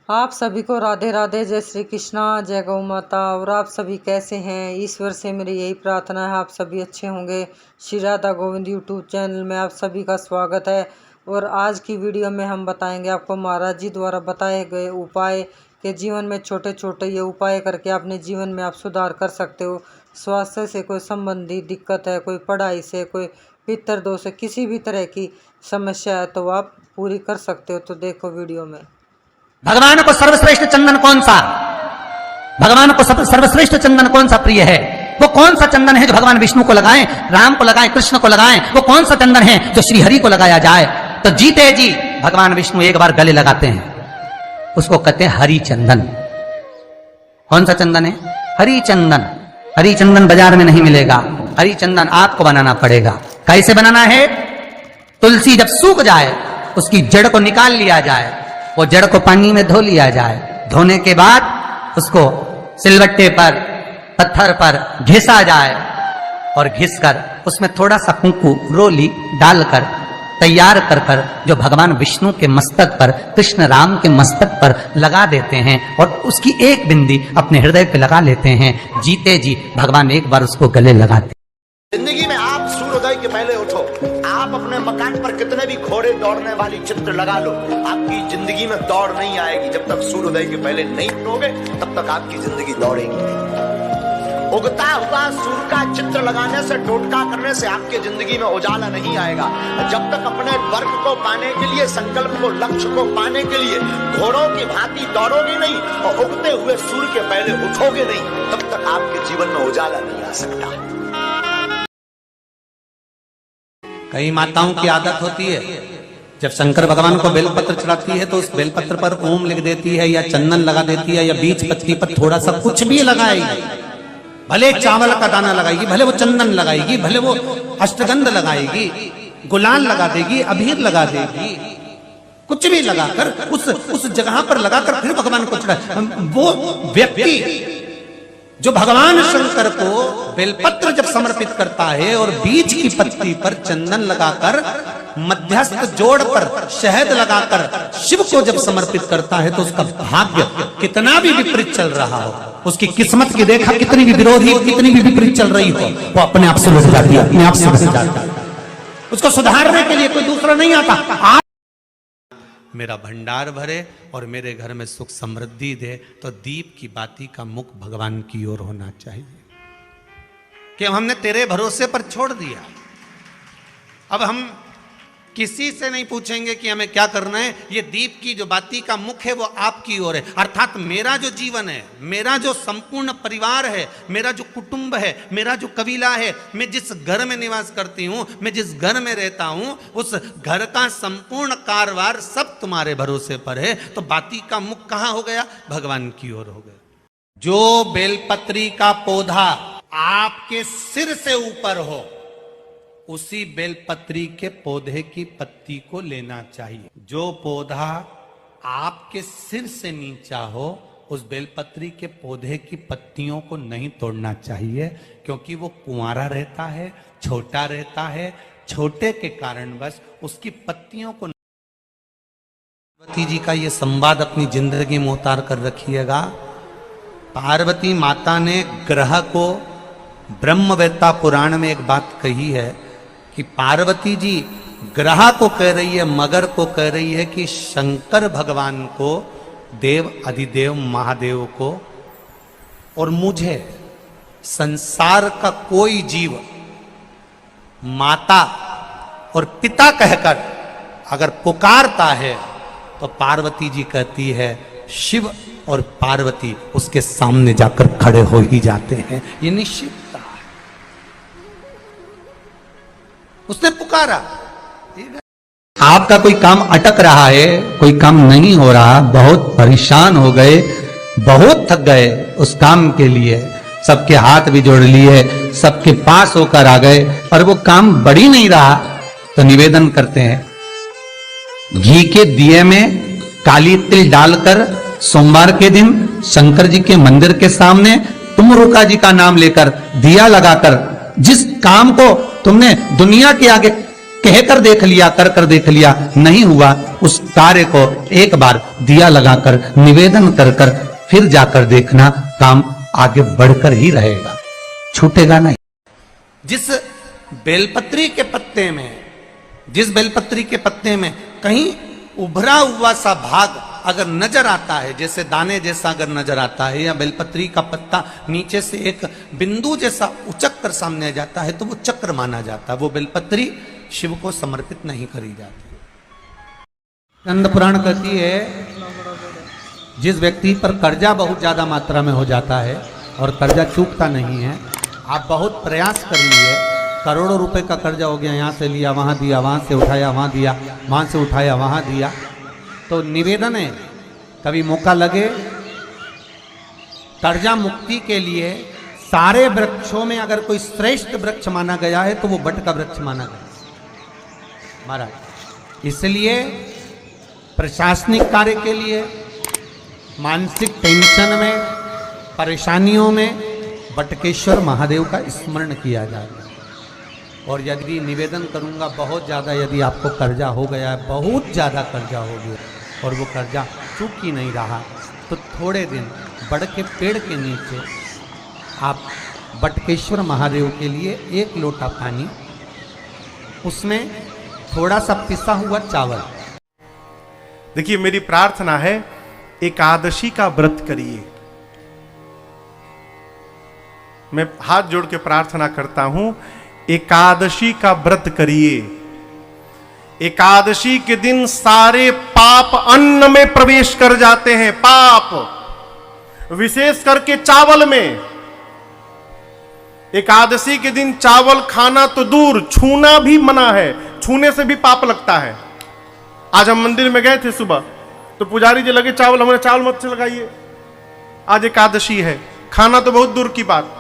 आप सभी को राधे राधे, जय श्री कृष्णा, जय गौ माता। और आप सभी कैसे हैं? ईश्वर से मेरी यही प्रार्थना है आप सभी अच्छे होंगे। श्री राधा गोविंद यूट्यूब चैनल में आप सभी का स्वागत है। और आज की वीडियो में हम बताएंगे आपको महाराज जी द्वारा बताए गए उपाय के जीवन में छोटे छोटे ये उपाय करके अपने जीवन में आप सुधार कर सकते हो। स्वास्थ्य से कोई संबंधी दिक्कत है, कोई पढ़ाई से, कोई पितृ दोष से, किसी भी तरह की समस्या है तो आप पूरी कर सकते हो। तो देखो वीडियो में। भगवान को सर्वश्रेष्ठ चंदन कौन सा, भगवान को सर्वश्रेष्ठ चंदन कौन सा प्रिय है? वो कौन सा चंदन है जो भगवान विष्णु को लगाएं, राम को लगाएं, कृष्ण को लगाएं? वो कौन सा चंदन है जो श्री हरि को लगाया जाए? तो जीते जी भगवान विष्णु एक बार गले लगाते हैं, उसको कहते हैं हरि चंदन। कौन सा चंदन है? हरि चंदन। हरि चंदन बाजार में नहीं मिलेगा, हरि चंदन आपको बनाना पड़ेगा। कैसे बनाना है? तुलसी जब सूख जाए उसकी जड़ को निकाल लिया जाए, वो जड़ को पानी में धो लिया जाए। धोने के बाद उसको सिलबट्टे पर, पत्थर पर घिसा जाए और घिसकर उसमें थोड़ा सा कुंकू रोली डालकर तैयार कर कर जो भगवान विष्णु के मस्तक पर, कृष्ण राम के मस्तक पर लगा देते हैं और उसकी एक बिंदी अपने हृदय पे लगा लेते हैं। जीते जी भगवान एक बार उसको गले लगाते। जिंदगी में आप सूर्योदय के पहले उठो, आप अपने मकान पर कितने भी घोड़े दौड़ने वाली चित्र लगा लो, आपकी जिंदगी में दौड़ नहीं आएगी। जब तक सूर्योदय के पहले नहीं उठोगे तब तक आपकी जिंदगी दौड़ेगी। उगता हुआ सूर्य का चित्र लगाने से, टोटका करने से आपकी जिंदगी में उजाला नहीं आएगा। जब तक अपने वर्ग को पाने के लिए, संकल्प को, लक्ष्य को पाने के लिए घोड़ों की भांति दौड़ोगे नहीं और उगते हुए सूर्य के पहले उठोगे नहीं, तब तक आपके जीवन में उजाला नहीं आ सकता। कई माताओं की आदत होती है, जब शंकर भगवान को बेलपत्र चढ़ाती है तो उस बेलपत्र पर ओम लिख देती है या चंदन लगा देती है या बीच पत्ती पर थोड़ा सा कुछ भी लगाएगी। भले चावल का दाना लगाएगी, भले वो चंदन लगाएगी, भले वो अष्टगंध लगाएगी, गुलाल लगा देगी, अबीर लगा देगी, कुछ भी लगाकर उस जगह पर लगाकर फिर भगवान को चढ़ा। वो व्यक्ति जो भगवान शंकर को बेलपत्र जब समर्पित करता है और बीज की पत्ती पर चंदन लगाकर, मध्यस्थ जोड़ पर शहद लगाकर शिव को जब समर्पित करता है तो उसका भाग्य कितना भी विपरीत चल रहा हो, उसकी किस्मत की रेखा कितनी भी विरोधी, कितनी भी विपरीत चल रही हो, वो अपने आप से बच जाती है, अपने आप से बच जाती है। उसको सुधारने के लिए कोई दूसरा नहीं आता। मेरा भंडार भरे और मेरे घर में सुख समृद्धि दे, तो दीप की बाती का मुख भगवान की ओर होना चाहिए कि हमने तेरे भरोसे पर छोड़ दिया। अब हम किसी से नहीं पूछेंगे कि हमें क्या करना है, ये दीप की जो बाती का मुख है वो आपकी ओर है। अर्थात मेरा जो जीवन है, मेरा जो संपूर्ण परिवार है, मेरा जो कुटुंब है, मेरा जो कबीला है, मैं जिस घर में निवास करती हूँ, मैं जिस घर में रहता हूँ, उस घर का संपूर्ण कारभार सब तुम्हारे भरोसे पर है। तो बाती का मुख कहाँ हो गया? भगवान की ओर हो गया। जो बेलपत्री का पौधा आपके सिर से ऊपर हो, उसी बेलपत्री के पौधे की पत्ती को लेना चाहिए। जो पौधा आपके सिर से नीचा हो, उस बेलपत्री के पौधे की पत्तियों को नहीं तोड़ना चाहिए, क्योंकि वो कुंवारा रहता है, छोटा रहता है। छोटे के कारणवश उसकी पत्तियों को। पार्वती जी का ये संवाद अपनी जिंदगी में उतार कर रखिएगा। पार्वती माता ने ग्रह को, ब्रह्मवेत्ता पुराण में एक बात कही है कि पार्वती जी ग्रह को कह रही है, मगर को कह रही है कि शंकर भगवान को, देव अधिदेव महादेव को और मुझे, संसार का कोई जीव माता और पिता कहकर अगर पुकारता है तो पार्वती जी कहती है, शिव और पार्वती उसके सामने जाकर खड़े हो ही जाते हैं। ये निश्चित उसने पुकारा। आपका कोई काम अटक रहा है, कोई काम नहीं हो रहा, बहुत परेशान हो गए, बहुत थक गए उस काम के लिए, सबके हाथ भी जोड़ लिए, सबके पास होकर आ गए और वो काम बढ़ ही नहीं रहा, तो निवेदन करते हैं घी के दिए में काली तिल डालकर सोमवार के दिन शंकर जी के मंदिर के सामने तुमरुका जी का नाम लेकर दिया लगाकर, जिस काम को तुमने दुनिया के आगे कहकर देख लिया, कर देख लिया, नहीं हुआ, उस कार्य को एक बार दिया लगाकर निवेदन कर फिर जाकर देखना, काम आगे बढ़कर ही रहेगा, छूटेगा नहीं। जिस बेलपत्री के पत्ते में कहीं उभरा हुआ सा भाग अगर नजर आता है, जैसे दाने जैसा अगर नजर आता है, या बेलपत्री का पत्ता नीचे से एक बिंदु जैसा उचक कर सामने आ जाता है, तो वो चक्र माना जाता है, वो बेलपत्री शिव को समर्पित नहीं करी जाती। स्कंद पुराण कहती है, जिस व्यक्ति पर कर्जा बहुत ज्यादा मात्रा में हो जाता है और कर्जा चूकता नहीं है, आप बहुत प्रयास कर लिए, करोड़ों रुपए का कर्जा हो गया, यहाँ से लिया वहां दिया, वहां से उठाया वहां दिया, वहां से उठाया वहां दिया, तो निवेदन है, कभी मौका लगे कर्जा मुक्ति के लिए सारे वृक्षों में अगर कोई श्रेष्ठ वृक्ष माना गया है तो वो बट का वृक्ष माना गया महाराज। इसलिए प्रशासनिक कार्य के लिए, मानसिक टेंशन में, परेशानियों में बटकेश्वर महादेव का स्मरण किया जाएगा। और यदि निवेदन करूंगा, बहुत ज़्यादा यदि आपको कर्जा हो गया है, बहुत ज़्यादा कर्जा हो गया और वो कर्जा चूक ही नहीं रहा, तो थोड़े दिन बड़ के पेड़ के नीचे आप बटकेश्वर महादेव के लिए 1 लोटा पानी, उसमें थोड़ा सा पिसा हुआ चावल। देखिए, मेरी प्रार्थना है, एकादशी का व्रत करिए। मैं हाथ जोड़ के प्रार्थना करता हूं, एकादशी का व्रत करिए। एकादशी के दिन सारे पाप अन्न में प्रवेश कर जाते हैं, पाप विशेष करके चावल में। एकादशी के दिन चावल खाना तो दूर, छूना भी मना है, छूने से भी पाप लगता है। आज हम मंदिर में गए थे सुबह, तो पुजारी जी लगे चावल, हमने चावल मत से लगाइए, आज एकादशी है, खाना तो बहुत दूर की बात।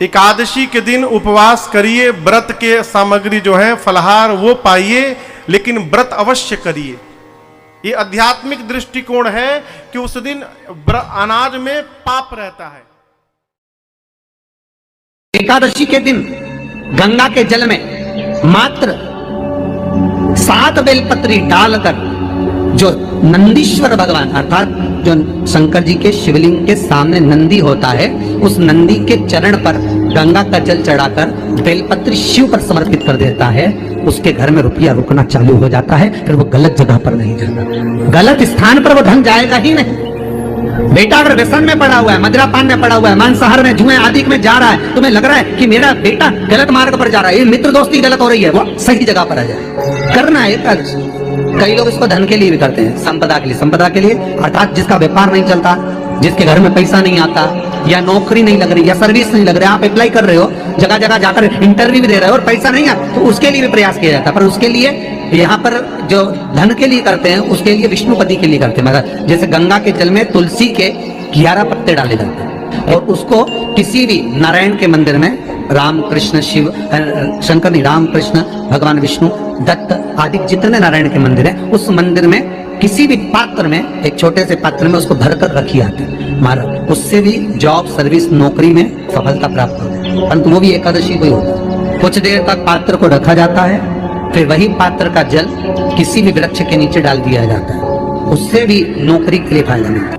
एकादशी के दिन उपवास करिए, व्रत के सामग्री जो है फलहार वो पाइए, लेकिन व्रत अवश्य करिए। ये आध्यात्मिक दृष्टिकोण है कि उस दिन अनाज में पाप रहता है। एकादशी के दिन गंगा के जल में मात्र 7 बेलपत्री डालकर, जो नंदीश्वर भगवान अर्थात जो शंकर जी के शिवलिंग के सामने नंदी होता है, उस नंदी के चरण पर गंगा का जल चढ़ाकर बेलपत्री शिव पर समर्पित कर देता है, उसके घर में रुपया रुकना चालू हो जाता है। फिर वो गलत जगह पर नहीं जाता, गलत स्थान पर वो धन जाएगा ही नहीं। बेटा अगर व्यसन में पड़ा हुआ है, मदिरापान में पड़ा हुआ है, मांसाहार में, जुए आदि में जा रहा है, तुम्हें लग रहा है कि मेरा बेटा गलत मार्ग पर जा रहा है, ये मित्र दोस्ती गलत हो रही है, वो सही जगह पर आ जाए। करना है एकादशी। कई लोग इसको धन के लिए भी करते हैं, संपदा के लिए। संपदा के लिए अर्थात जिसका व्यापार नहीं चलता, जिसके घर में पैसा नहीं आता, या नौकरी नहीं लग रही, या सर्विस नहीं लग रही, आप अप्लाई कर रहे हो, जगह जगह जाकर इंटरव्यू भी दे रहे हो और पैसा नहीं आता, तो उसके लिए भी प्रयास किया जाता है। पर उसके लिए यहाँ पर जो धन के लिए करते हैं, उसके लिए विष्णुपति के लिए करते हैं। मतलब जैसे गंगा के जल में तुलसी के 11 पत्ते डाले जाते हैं, और उसको किसी भी नारायण के मंदिर में, राम कृष्ण शिव शंकर नहीं, राम कृष्ण भगवान विष्णु दत्त आदि जितने नारायण के मंदिर हैं, उस मंदिर में किसी भी पात्र में, एक छोटे से पात्र में उसको भरकर रखी जाती है महाराज। उससे भी जॉब, सर्विस, नौकरी में सफलता प्राप्त होती है। परंतु वो भी एकादशी को ही होता है। कुछ देर तक पात्र को रखा जाता है, फिर वही पात्र का जल किसी भी वृक्ष के नीचे डाल दिया जाता है, उससे भी नौकरी के लिए फायदा मिलता है।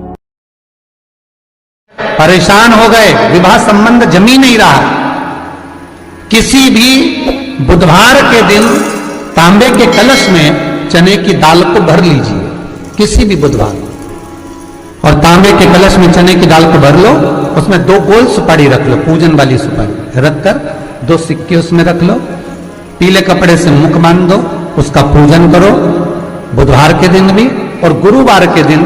परेशान हो गए, विवाह संबंध जमी नहीं रहा, किसी भी बुधवार के दिन तांबे के कलश में चने की दाल को भर लीजिए, किसी भी बुधवार, और तांबे के कलश में चने की दाल को भर लो, उसमें 2 गोल सुपारी रख लो, पूजन वाली सुपारी रखकर 2 सिक्के उसमें रख लो, पीले कपड़े से मुख बांध दो, उसका पूजन करो बुधवार के दिन भी, और गुरुवार के दिन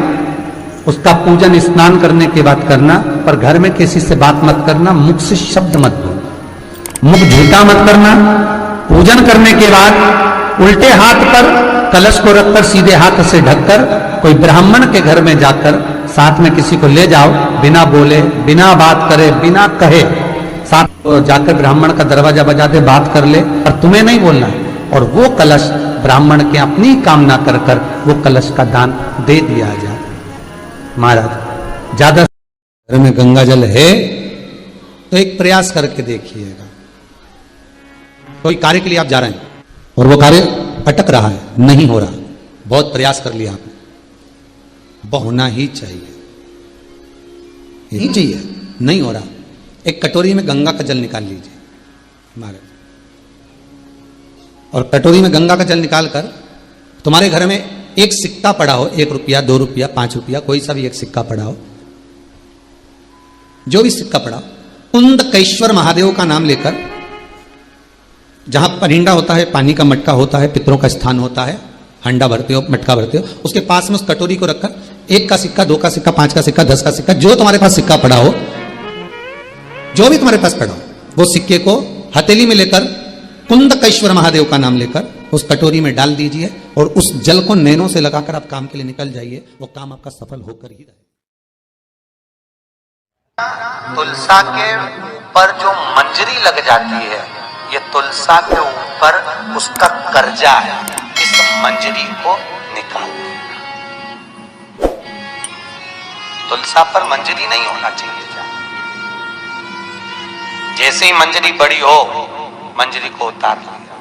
उसका पूजन स्नान करने के बाद करना। पर घर में किसी से बात मत करना, मुख से शब्द मत बोलो, मुख झूठा मत करना। पूजन करने के बाद उल्टे हाथ पर कलश को रखकर सीधे हाथ से ढककर कोई ब्राह्मण के घर में जाकर साथ में किसी को ले जाओ, बिना बोले, बिना बात करे, बिना कहे, साथ जाकर ब्राह्मण का दरवाजा बजा दे, बात कर ले, और तुम्हें नहीं बोलना, और वो कलश ब्राह्मण के अपनी कामना कर कर वो कलश का दान दे दिया जाए। महाराज ज्यादा घर में गंगा जल है तो एक प्रयास करके देखिएगा, कोई कार्य के लिए आप जा रहे हैं और वो कार्य अटक रहा है, नहीं हो रहा, बहुत प्रयास कर लिया आपने, वो होना ही चाहिए, नहीं चाहिए, नहीं हो रहा, एक कटोरी में गंगा का जल निकाल लीजिए महाराज, और कटोरी में गंगा का जल निकालकर तुम्हारे घर में एक सिक्का पड़ा हो, 1 रुपया, 2 रुपया, 5 रुपया, कोई सा भी एक सिक्का पड़ा हो, जो भी सिक्का पड़ा, कुंदकेश्वर महादेव का नाम लेकर, जहां परिंडा होता है, पानी का मटका होता है, पितरों का स्थान होता है, हंडा भरते हो, मटका भरते हो, उसके पास में उस कटोरी को रखकर 1 का सिक्का, 2 का सिक्का, 5 का सिक्का, 10 का सिक्का, जो तुम्हारे पास सिक्का पड़ा हो, जो भी तुम्हारे पास पड़ा हो, वो सिक्के को हथेली में लेकर कुंदकेश्वर महादेव का नाम लेकर उस कटोरी में डाल दीजिए और उस जल को नैनों से लगाकर आप काम के लिए निकल जाइए, वो काम आपका सफल होकर ही रहे। तुलसा के ऊपर जो मंजरी लग जाती है, ये तुलसा के ऊपर उसका कर्जा है, इस मंजरी को निकाल देना। तुलसा पर मंजरी नहीं होना चाहिए। जैसे ही मंजरी बड़ी हो, मंजरी को उतार लिया,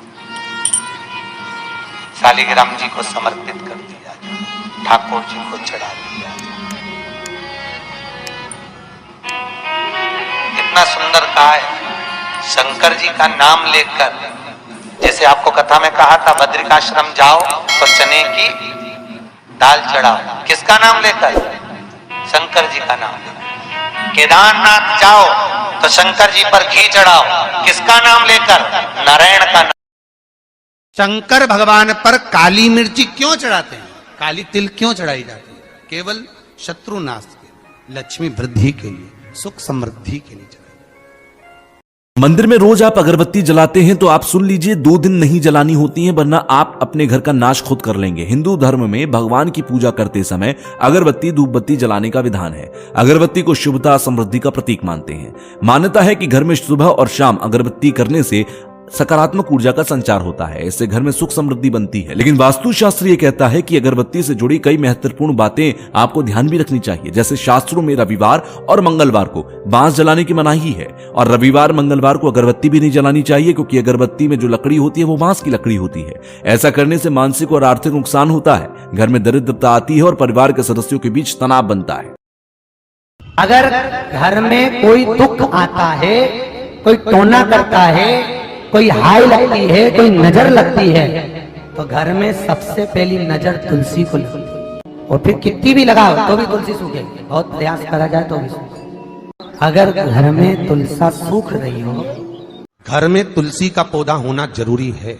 शालिग्राम जी को समर्पित कर दिया, ठाकुर जी को चढ़ा दिया। इतना सुंदर कहा है, शंकर जी का नाम लेकर, जैसे आपको कथा में कहा था, बद्रिकाश्रम जाओ तो चने की दाल चढ़ाओ, किसका नाम लेकर? शंकर जी का नाम लेकर। केदारनाथ जाओ तो शंकर जी पर घी चढ़ाओ, किसका नाम लेकर? नारायण का नाम। शंकर भगवान पर काली मिर्ची क्यों चढ़ाते हैं, काली तिल क्यों चढ़ाई जाती है? केवल शत्रु नाश के लिए, लक्ष्मी वृद्धि के लिए, सुख समृद्धि के लिए। मंदिर में रोज आप अगरबत्ती जलाते हैं तो आप सुन लीजिए, 2 दिन नहीं जलानी होती हैं, वरना आप अपने घर का नाश खुद कर लेंगे। हिंदू धर्म में भगवान की पूजा करते समय अगरबत्ती धूप बत्ती जलाने का विधान है। अगरबत्ती को शुभता समृद्धि का प्रतीक मानते हैं। मान्यता है कि घर में सुबह और शाम अगरबत्ती करने से सकारात्मक ऊर्जा का संचार होता है, इससे घर में सुख समृद्धि बनती है। लेकिन वास्तुशास्त्र ये कहता है कि अगरबत्ती से जुड़ी कई महत्वपूर्ण बातें आपको ध्यान भी रखनी चाहिए। जैसे शास्त्रों में रविवार और मंगलवार को बांस जलाने की मनाही है, और रविवार मंगलवार को अगरबत्ती भी नहीं जलानी चाहिए, क्योंकि अगरबत्ती में जो लकड़ी होती है वो बांस की लकड़ी होती है। ऐसा करने से मानसिक और आर्थिक नुकसान होता है, घर में दरिद्रता आती है और परिवार के सदस्यों के बीच तनाव बनता है। अगर घर में कोई दुख आता है, कोई टोना करता है, कोई हाय लगती है, कोई नजर लगती है, तो घर में सबसे पहली नजर तुलसी को लगती है। और फिर कितनी भी लगाओ तो भी तुलसी सूखेगी, बहुत प्रयास करा जाए तो भी सूखेगी। अगर घर में तुलसा सूख रही हो, घर में तुलसी का पौधा होना जरूरी है।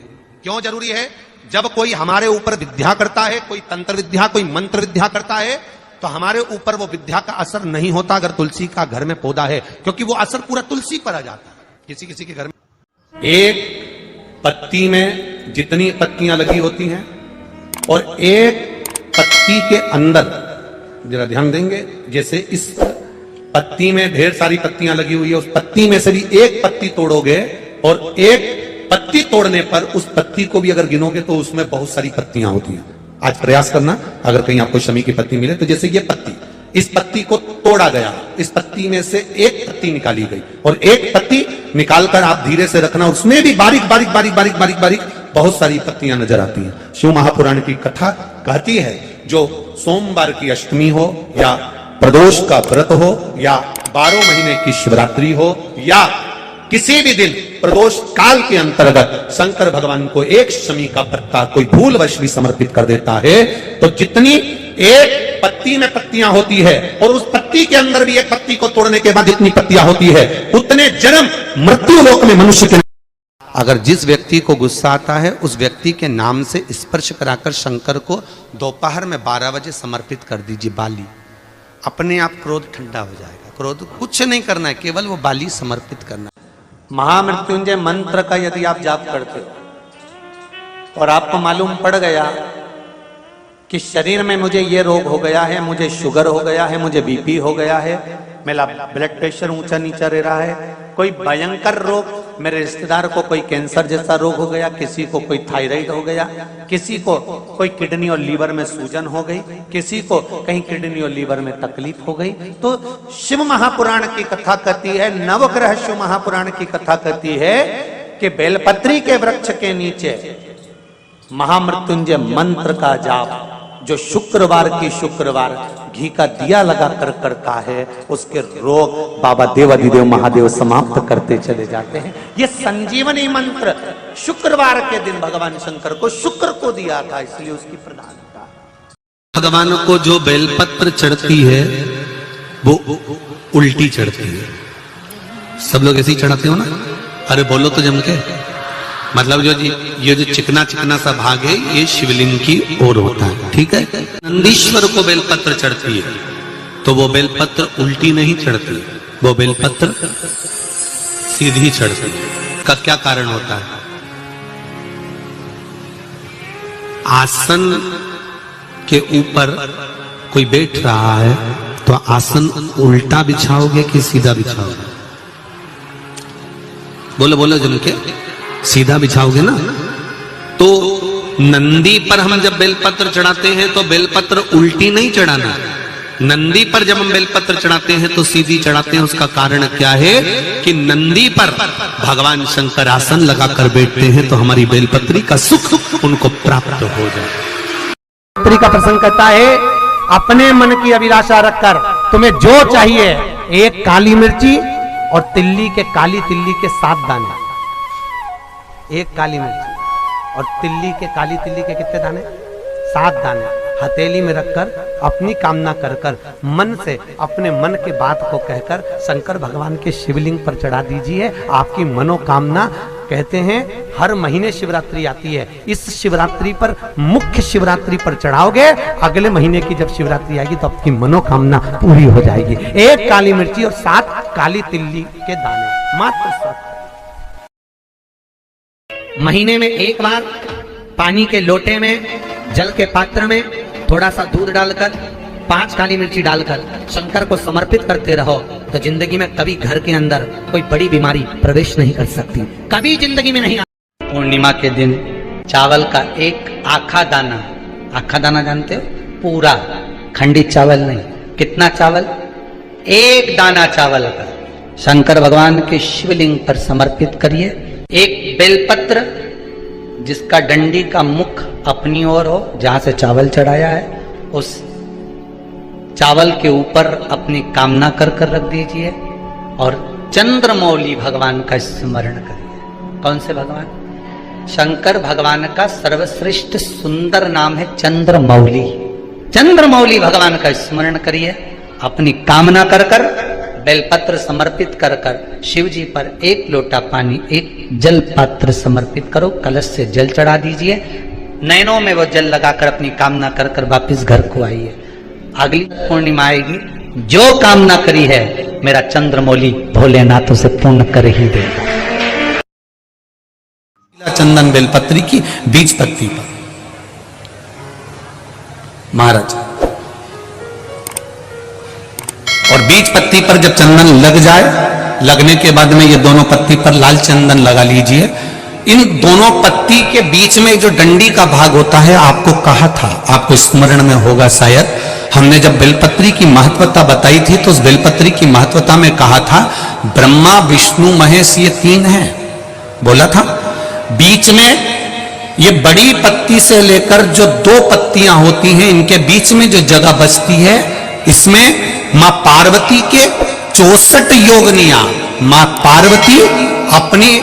क्यों जरूरी है? जब कोई हमारे ऊपर विद्या करता है, कोई तंत्र विद्या, कोई मंत्र विद्या करता है, तो हमारे ऊपर वो विद्या का असर नहीं होता अगर तुलसी का घर में पौधा है, क्योंकि वो असर पूरा तुलसी पर आ जाता है। किसी किसी के घर में एक पत्ती में जितनी पत्तियां लगी होती हैं और एक पत्ती के अंदर, जरा ध्यान देंगे, जैसे इस पत्ती में ढेर सारी पत्तियां लगी हुई है, उस पत्ती में से भी एक पत्ती तोड़ोगे और एक पत्ती तोड़ने पर उस पत्ती को भी अगर गिनोगे तो उसमें बहुत सारी पत्तियां होती हैं। आज प्रयास करना, अगर कहीं आपको शमी की पत्ती मिले तो जैसे ये पत्ती, इस पत्ती को तोड़ा गया, इस पत्ती में से एक पत्ती निकाली गई और एक पत्ती निकालकर आप धीरे से रखना, उसमें भी बारीक बारीक बारीक बारीक बारीक बारीक बहुत सारी पत्तियां नजर आती हैं। शिव महापुराण की कथा कहती है, जो सोमवार की अष्टमी हो या प्रदोष का व्रत हो या 12 महीने की शिवरात्रि हो या किसी भी दिन प्रदोष काल के अंतर्गत शंकर भगवान को एक शमी का पत्ता कोई भूलवश भी समर्पित कर देता है, तो जितनी एक पत्ती में पत्तियां होती है और उस पत्ती के अंदर भी एक पत्ती को तोड़ने के बाद जितनी पत्तियां होती है, उतने जन्म मृत्यु लोक में मनुष्य के। अगर जिस व्यक्ति को गुस्सा आता है, उस व्यक्ति के नाम से स्पर्श कराकर शंकर को दोपहर में 12 बजे समर्पित कर दीजिए बाली, अपने आप क्रोध ठंडा हो जाएगा। क्रोध कुछ नहीं करना है, केवल वो बाली समर्पित करना है। महामृत्युंजय मंत्र का यदि आप जाप करते हो और आपको मालूम पड़ गया कि शरीर में मुझे ये रोग हो गया है, मुझे शुगर हो गया है, मुझे बीपी हो गया है, मेरा ब्लड प्रेशर ऊंचा नीचा रह रहा है, कोई भयंकर रोग, मेरे रिश्तेदार को कोई कैंसर जैसा रोग हो गया, किसी को कोई थायराइड हो गया, किसी को कोई किडनी और लीवर में सूजन हो गई, किसी को कहीं किडनी और लीवर में तकलीफ हो गई, तो शिव महापुराण की कथा कहती है, नवग्रह शिव महापुराण की कथा कहती है कि बेलपत्री के वृक्ष के नीचे महामृत्युंजय मंत्र का जाप जो शुक्रवार की शुक्रवार घी का दिया लगा कर करता है, उसके रोग बाबा देवाधिदेव महादेव समाप्त करते चले जाते हैं। ये संजीवनी मंत्र शुक्रवार के दिन भगवान शंकर को शुक्र को दिया था, इसलिए उसकी प्रधानता। भगवान को जो बेलपत्र चढ़ती है वो उल्टी चढ़ती है। सब लोग ऐसे ही चढ़ाते हो ना? अरे बोलो तो जम के। मतलब ये जो चिकना चिकना सा भाग है ये शिवलिंग की ओर होता है, ठीक है। नंदीश्वर को बेलपत्र चढ़ती है तो वो बेलपत्र उल्टी नहीं चढ़ती, वो बेलपत्र सीधी चढ़ती है। का क्या कारण होता है? आसन के ऊपर कोई बैठ रहा है तो आसन उल्टा बिछाओगे कि सीधा बिछाओगे? बोलो बोलो जम के। सीधा बिछाओगे ना। तो नंदी पर हम जब बेलपत्र चढ़ाते हैं तो बेलपत्र उल्टी नहीं चढ़ाना, नंदी पर जब हम बेलपत्र चढ़ाते हैं तो सीधी चढ़ाते हैं। उसका कारण क्या है कि नंदी पर भगवान शंकर आसन लगाकर बैठते हैं तो हमारी बेलपत्री का सुख उनको प्राप्त हो जाए। बेलपत्री का प्रसंग करता है, अपने मन की अभिलाषा रखकर तुम्हें जो चाहिए, एक काली मिर्ची और तिल्ली के काली तिल्ली के 7 दाने। एक काली मिर्ची और तिल्ली के काली तिल्ली के कितने दाने? 7 दाने हथेली में रखकर अपनी कामना कर कर मन से अपने मन के बात को कहकर शंकर भगवान के शिवलिंग पर चढ़ा दीजिए। आपकी मनोकामना, कहते हैं हर महीने शिवरात्रि आती है, इस शिवरात्रि पर मुख्य शिवरात्रि पर चढ़ाओगे, अगले महीने की जब शिवरात्रि आएगी तो आपकी मनोकामना पूरी हो जाएगी। एक काली मिर्ची और 7 काली तिल्ली के दाने, मात्र 7। महीने में एक बार पानी के लोटे में, जल के पात्र में थोड़ा सा दूध डालकर 5 काली मिर्ची डालकर शंकर को समर्पित करते रहो तो जिंदगी में कभी घर के अंदर कोई बड़ी बीमारी प्रवेश नहीं कर सकती, कभी जिंदगी में नहीं। पूर्णिमा के दिन चावल का एक आखा दाना, आखा दाना जानते हो? पूरा खंडित चावल नहीं। कितना चावल? एक दाना चावल का शंकर भगवान के शिवलिंग पर समर्पित करिए। एक बेलपत्र जिसका डंडी का मुख अपनी ओर हो, जहां से चावल चढ़ाया है, उस चावल के ऊपर अपनी कामना कर कर रख दीजिए और चंद्रमौली भगवान का स्मरण करिए। कौन से भगवान? शंकर भगवान का सर्वश्रेष्ठ सुंदर नाम है चंद्रमौली। चंद्रमौली भगवान का स्मरण करिए, अपनी कामना कर कर बेलपत्र समर्पित कर कर शिव जी पर एक लोटा पानी, एक जल पात्र समर्पित करो, कलश से जल चढ़ा दीजिए, नैनों में वो जल लगाकर अपनी कामना कर कर वापिस घर को आइए। अगली पूर्णिमा आएगी, जो कामना करी है मेरा चंद्रमौली भोलेनाथ उसे पूर्ण कर ही देगा। चंदन बेलपत्री की बीज पत्ती पर महाराज, और बीज पत्ती पर जब चंदन लग जाए, लगने के बाद में ये दोनों पत्ती पर लाल चंदन लगा लीजिए। इन दोनों पत्ती के बीच में जो डंडी का भाग होता है, आपको कहा था, आपको स्मरण में होगा शायद, हमने जब बेलपत्री की महत्वता बताई थी तो उस बेलपत्री की महत्वता में कहा था ब्रह्मा विष्णु महेश ये 3 हैं, बोला था। बीच में ये बड़ी पत्ती से लेकर जो 2 पत्तियां होती हैं, इनके बीच में जो जगह बचती है, इसमें मां पार्वती के 64 योगनियां, मां पार्वती अपनी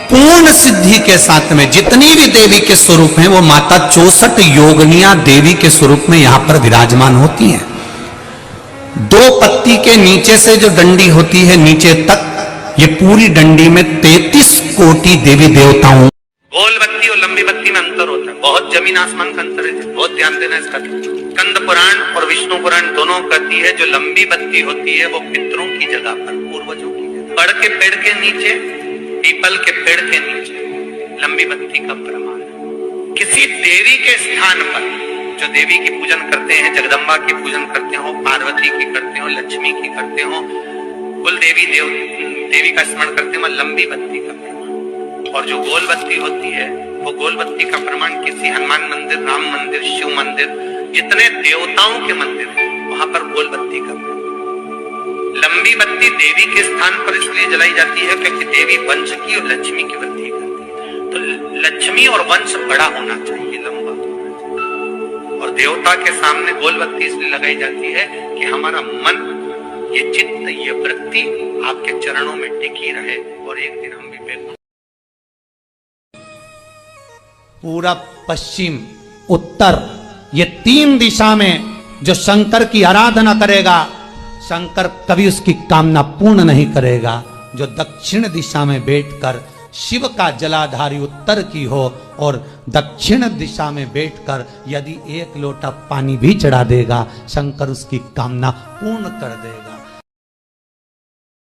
पूर्ण सिद्धि के साथ में जितनी भी देवी के स्वरूप हैं, वो माता 64 योगनियां देवी के स्वरूप में यहां पर विराजमान होती हैं। 2 पत्ती के नीचे से जो डंडी होती है नीचे तक, ये पूरी डंडी में 33 कोटि देवी देवताओं। गोल बत्ती और लंबी बत्ती में अंतर होता है, बहुत जमीन आसमान का अंतर है, बहुत ध्यान देना इसका। स्कंद पुराण और विष्णु पुराण दोनों कहती है जो लंबी बत्ती होती है वो पितरों की जगह पर, पूर्वजों की जगह, बड़ के पेड़ के नीचे, पीपल के पेड़ के नीचे लंबी बत्ती का प्रमाण। किसी देवी के स्थान पर जो देवी की पूजन करते हैं, जगदम्बा की पूजन करते हो, पार्वती की करते हो, लक्ष्मी की करते हो, कुल देवी का स्मरण करते हो, लंबी बत्ती का प्रमाण। और जो गोल बत्ती होती है वो गोल बत्ती का प्रमाण किसी हनुमान मंदिर, राम मंदिर, शिव मंदिर, जितने देवताओं के मंदिर है वहां पर गोल बत्ती का प्रमाण। लंबी बत्ती देवी के स्थान पर इसलिए जलाई जाती है क्योंकि देवी वंश की और लक्ष्मी की वृद्धि करती है। तो लक्ष्मी और वंश बड़ा होना चाहिए, लंबा होना चाहिए। और देवता के सामने गोल बत्ती इसलिए लगाई जाती है कि हमारा मन, ये चित्त, ये वृत्ति आपके चरणों में टिकी रहे और एक दिन हम भी बेगुनाह। पूरब, पश्चिम, उत्तर, ये 3 दिशा में जो शंकर की आराधना करेगा, शंकर कभी उसकी कामना पूर्ण नहीं करेगा। जो दक्षिण दिशा में बैठकर शिव का जलाधारी उत्तर की हो और दक्षिण दिशा में बैठकर यदि 1 लोटा पानी भी चढ़ा देगा, शंकर उसकी कामना पूर्ण कर देगा।